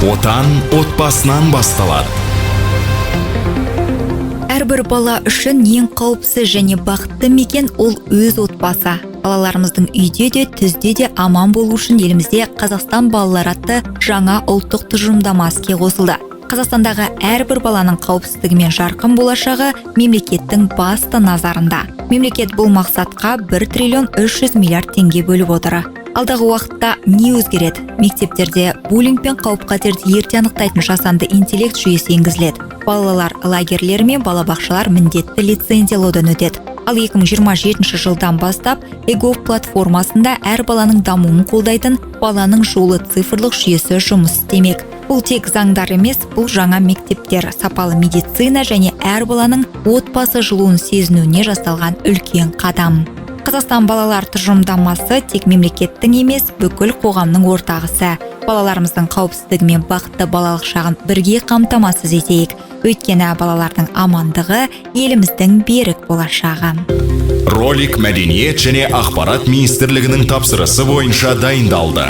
Отан отбасынан басталады. Әрбір бала үшін ең қауіпсіз және бақытты мекен ол өз отбасы. Балаларымыздың үйде де, түзде де аман болу үшін елімізде Қазақстан балалары атты жаңа ұлттық тұжырымдама іске қосылды. Қазақстандағы әрбір баланың қауіпсіздігі мен жарқын болашағы мемлекеттің басты назарында. Мемлекет бұл мақсатқа 1 триллион 300 миллиард теңге бөліп отыр. Алдағы уақытта не өзгереді? Мектептерде буллинг пен қауіп-қатерді ерте анықтайтын жасанды интеллект жүйесі енгізіледі. Балалар лагерлері мен балабақшалар міндетті лицензиялаудан өтеді. Ал 2027 жылдан бастап эгов платформасында әр баланың дамуын қолдайтын баланың жолы цифрлық жүйесі жұмыс істемек. Бұл тек заңдар емес, бұл жаңа мектептер, сапалы медицина және әр баланың отбасы жылуын сезінуіне жасалған үлкен қадам. Қазақстан балалар тұжырымдамасы тек мемлекеттің емес, бүкіл қоғамның ортағысы. Балаларымыздың қауіпсіздігі мен бақытты балалық шағын бірге қамтамасыз етейік. Өйткені балалардың амандығы еліміздің берік болашағы. Ролик Мәдениет және ақпарат министрлігінің тапсырысы бойынша дайындалды.